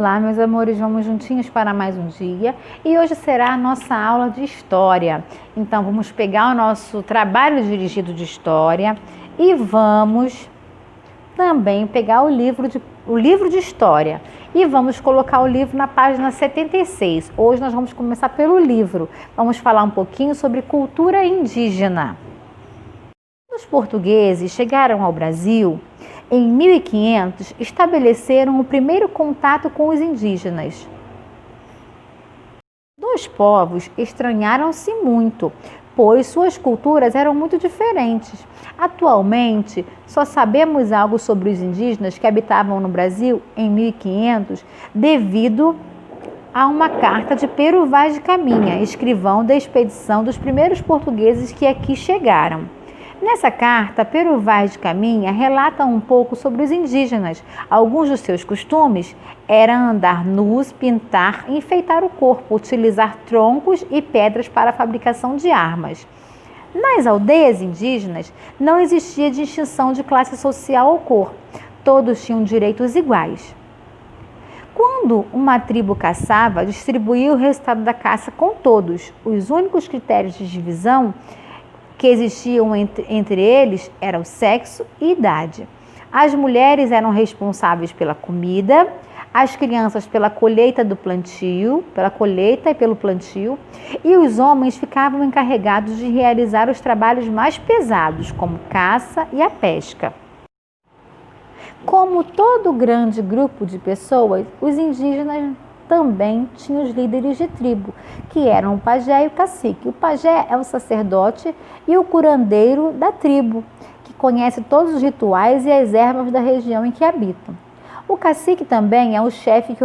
Olá, meus amores, vamos juntinhos para mais um dia e hoje será a nossa aula de história. Então, vamos pegar o nosso trabalho dirigido de história e vamos também pegar o livro de história e vamos colocar o livro na página 76. Hoje nós vamos começar pelo livro. Vamos falar um pouquinho sobre cultura indígena. Os portugueses chegaram ao Brasil em 1500, estabeleceram o primeiro contato com os indígenas. Dois povos estranharam-se muito, pois suas culturas eram muito diferentes. Atualmente, só sabemos algo sobre os indígenas que habitavam no Brasil em 1500 devido a uma carta de Pero Vaz de Caminha, escrivão da expedição dos primeiros portugueses que aqui chegaram. Nessa carta, Pero Vaz de Caminha relata um pouco sobre os indígenas. Alguns dos seus costumes eram andar nus, pintar e enfeitar o corpo, utilizar troncos e pedras para a fabricação de armas. Nas aldeias indígenas, não existia distinção de classe social ou cor. Todos tinham direitos iguais. Quando uma tribo caçava, distribuía o resultado da caça com todos. Os únicos critérios de divisão que existiam entre eles eram sexo e idade. As mulheres eram responsáveis pela comida, as crianças pela colheita e pelo plantio, e os homens ficavam encarregados de realizar os trabalhos mais pesados, como caça e a pesca. Como todo grande grupo de pessoas, os indígenas também tinha os líderes de tribo, que eram o pajé e o cacique. O pajé é o sacerdote e o curandeiro da tribo, que conhece todos os rituais e as ervas da região em que habitam. O cacique também é o chefe que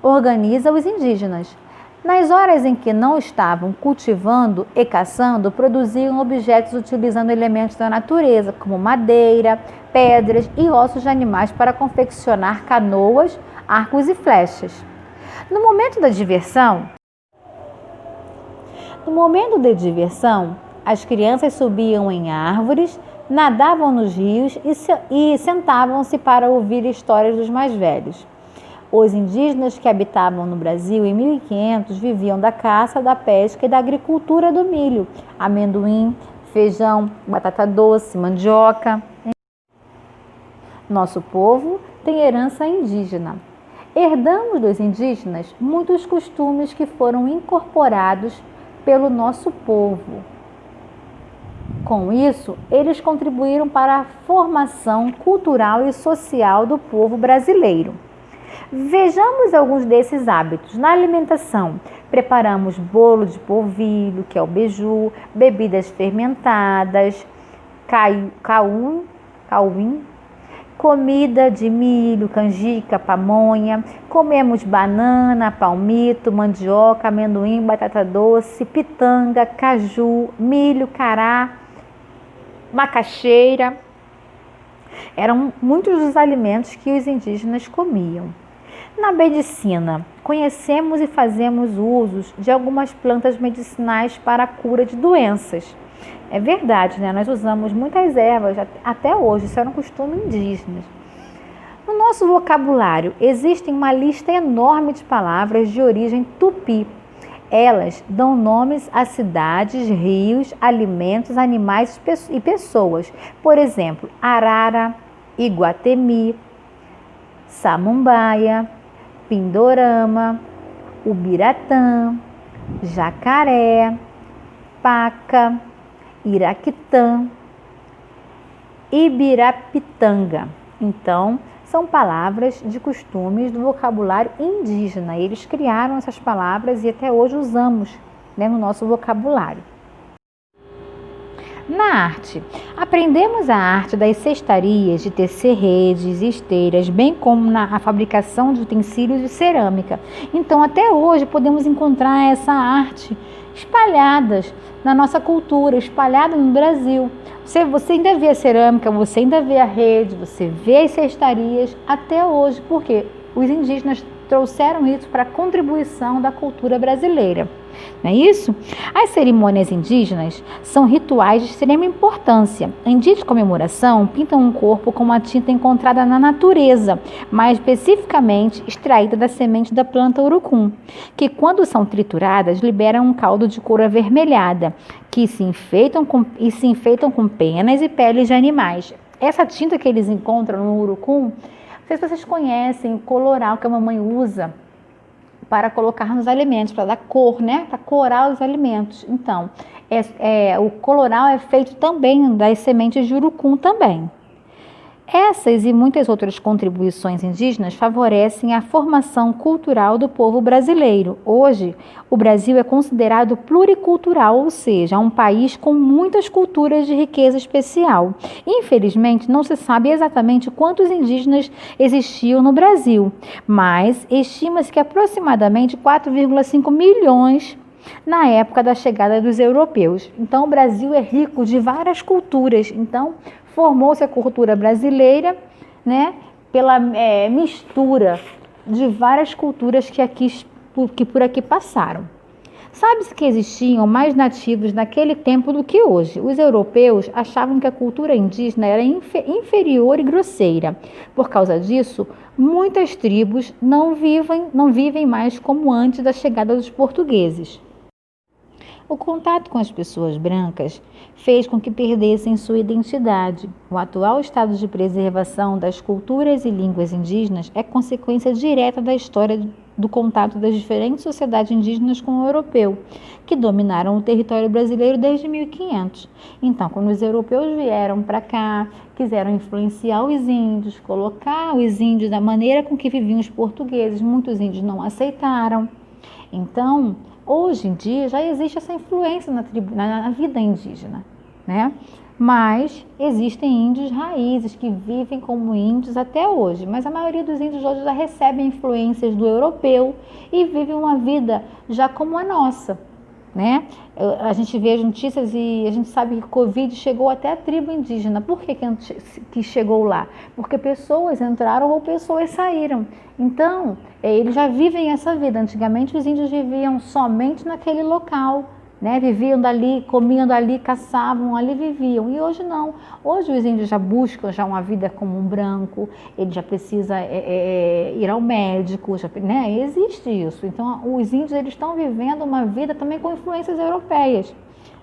organiza os indígenas. Nas horas em que não estavam cultivando e caçando, produziam objetos utilizando elementos da natureza, como madeira, pedras e ossos de animais para confeccionar canoas, arcos e flechas. No momento da diversão, as crianças subiam em árvores, nadavam nos rios e sentavam-se para ouvir histórias dos mais velhos. Os indígenas que habitavam no Brasil em 1500 viviam da caça, da pesca e da agricultura do milho, amendoim, feijão, batata doce, mandioca. Nosso povo tem herança indígena. Herdamos dos indígenas muitos costumes que foram incorporados pelo nosso povo. Com isso, eles contribuíram para a formação cultural e social do povo brasileiro. Vejamos alguns desses hábitos. Na alimentação, preparamos bolo de polvilho, que é o beiju, bebidas fermentadas, cauim, comida de milho, canjica, pamonha, comemos banana, palmito, mandioca, amendoim, batata doce, pitanga, caju, milho, cará, macaxeira. Eram muitos dos alimentos que os indígenas comiam. Na medicina, conhecemos e fazemos usos de algumas plantas medicinais para a cura de doenças. É verdade, né? Nós usamos muitas ervas até hoje, isso era um costume indígena. No nosso vocabulário, existe uma lista enorme de palavras de origem tupi. Elas dão nomes a cidades, rios, alimentos, animais e pessoas. Por exemplo, Arara, Iguatemi, Samambaia, Pindorama, Ubiratã, Jacaré, Paca, Iraquitã, Ibirapitanga. Então, são palavras de costumes do vocabulário indígena. Eles criaram essas palavras e até hoje usamos, no nosso vocabulário. Na arte, aprendemos a arte das cestarias, de tecer redes e esteiras, bem como a fabricação de utensílios de cerâmica. Então, até hoje, podemos encontrar essa arte espalhadas na nossa cultura, espalhada no Brasil. Você ainda vê a cerâmica, você ainda vê a rede, você vê as cestarias até hoje, porque os indígenas trouxeram isso para a contribuição da cultura brasileira. Não é isso? As cerimônias indígenas são rituais de extrema importância. Em dia de comemoração, pintam um corpo com uma tinta encontrada na natureza, mais especificamente extraída da semente da planta urucum, que quando são trituradas liberam um caldo de cor avermelhada, que se enfeitam com penas e peles de animais. Essa tinta que eles encontram no urucum, não sei se vocês conhecem o coloral que a mamãe usa para colocar nos alimentos, para dar cor, né? Para corar os alimentos. Então, o coloral é feito também das sementes de urucum também. Essas e muitas outras contribuições indígenas favorecem a formação cultural do povo brasileiro. Hoje, o Brasil é considerado pluricultural, ou seja, um país com muitas culturas de riqueza especial. Infelizmente, não se sabe exatamente quantos indígenas existiam no Brasil, mas estima-se que aproximadamente 4,5 milhões na época da chegada dos europeus. Então, o Brasil é rico de várias culturas. Então, formou-se a cultura brasileira, né, pela mistura de várias culturas que por aqui passaram. Sabe-se que existiam mais nativos naquele tempo do que hoje. Os europeus achavam que a cultura indígena era inferior e grosseira. Por causa disso, muitas tribos não vivem mais como antes da chegada dos portugueses. O contato com as pessoas brancas fez com que perdessem sua identidade. O atual estado de preservação das culturas e línguas indígenas é consequência direta da história do contato das diferentes sociedades indígenas com o europeu, que dominaram o território brasileiro desde 1500. Então, quando os europeus vieram para cá, quiseram influenciar os índios, colocar os índios da maneira com que viviam os portugueses, muitos índios não aceitaram. Então, hoje em dia já existe essa influência na vida indígena, né? Mas existem índios raízes que vivem como índios até hoje, mas a maioria dos índios hoje já recebem influências do europeu e vivem uma vida já como a nossa, né? A gente vê as notícias e a gente sabe que o Covid chegou até a tribo indígena. Por que chegou lá? Porque pessoas entraram ou pessoas saíram. Então, eles já vivem essa vida. Antigamente, os índios viviam somente naquele local, né? Viviam dali, comiam dali, caçavam, ali viviam. E hoje não. Hoje os índios já buscam já uma vida como um branco, ele já precisa ir ao médico, né? Existe isso. Então, os índios eles estão vivendo uma vida também com influências europeias.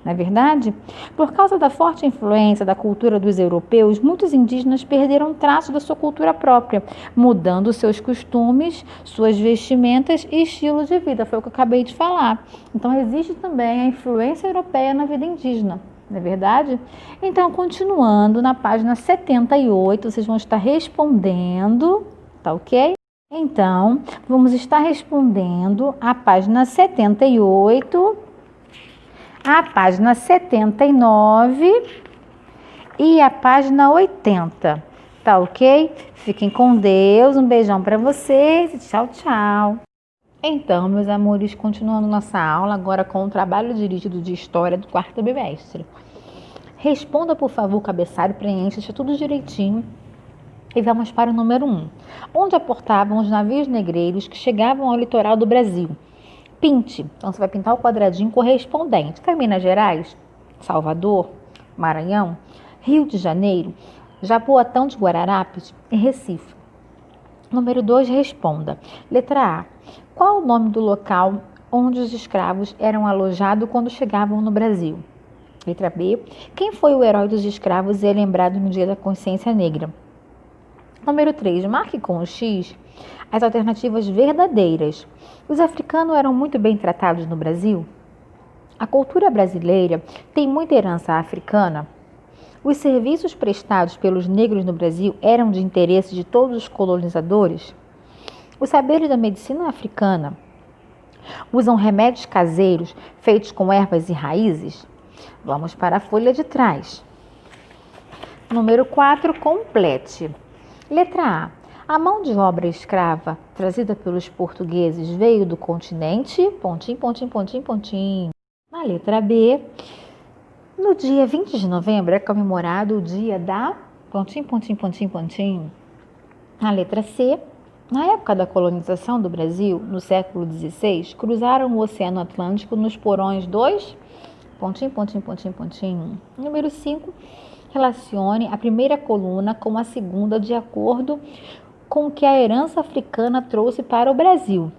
Não é verdade? Por causa da forte influência da cultura dos europeus, muitos indígenas perderam traços da sua cultura própria, mudando seus costumes, suas vestimentas e estilo de vida. Foi o que eu acabei de falar. Então, existe também a influência europeia na vida indígena. Não é verdade? Então, continuando na página 78, vocês vão estar respondendo, tá ok? Então, vamos estar respondendo a página 78, a página 79 e a página 80, tá ok? Fiquem com Deus, um beijão para vocês e tchau, tchau. Então, meus amores, continuando nossa aula agora com o trabalho dirigido de História do quarto bimestre. Responda, por favor, o cabeçalho, preencha tudo direitinho e vamos para o número 1. Onde aportavam os navios negreiros que chegavam ao litoral do Brasil? Pinte. Então, você vai pintar o quadradinho correspondente. Está em Minas Gerais, Salvador, Maranhão, Rio de Janeiro, Jaboatão de Guararapes e Recife. Número 2, responda. Letra A. Qual o nome do local onde os escravos eram alojados quando chegavam no Brasil? Letra B. Quem foi o herói dos escravos e é lembrado no Dia da Consciência Negra? Número 3. Marque com o X as alternativas verdadeiras. Os africanos eram muito bem tratados no Brasil? A cultura brasileira tem muita herança africana? Os serviços prestados pelos negros no Brasil eram de interesse de todos os colonizadores? Os saberes da medicina africana usam remédios caseiros feitos com ervas e raízes? Vamos para a folha de trás. Número 4, complete. Letra A. A mão de obra escrava trazida pelos portugueses veio do continente, pontinho, pontinho, pontinho, pontinho. Na letra B, no dia 20 de novembro é comemorado o dia da pontinho, pontinho, pontinho, pontinho. Na letra C, Na época da colonização do Brasil, no século XVI, cruzaram o Oceano Atlântico nos porões 2, pontinho, pontinho, pontinho, pontinho. Número 5, relacione a primeira coluna com a segunda de acordo com o que a herança africana trouxe para o Brasil.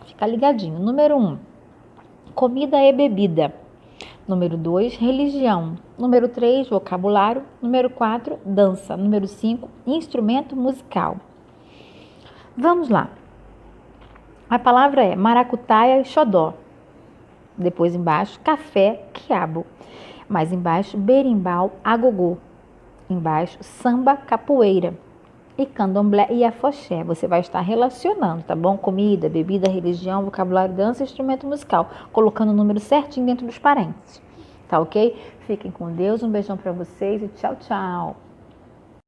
Fica ligadinho. Número 1, comida e bebida. Número 2, religião. Número 3, vocabulário. Número 4, dança. Número 5, instrumento musical. Vamos lá. A palavra é maracutaia e xodó. Depois embaixo, café, quiabo. Mais embaixo, berimbau, agogô. Embaixo, samba, capoeira. E candomblé e afoxé. Você vai estar relacionando, tá bom? Comida, bebida, religião, vocabulário, dança e instrumento musical. Colocando o número certinho dentro dos parênteses. Tá ok? Fiquem com Deus. Um beijão para vocês e tchau, tchau.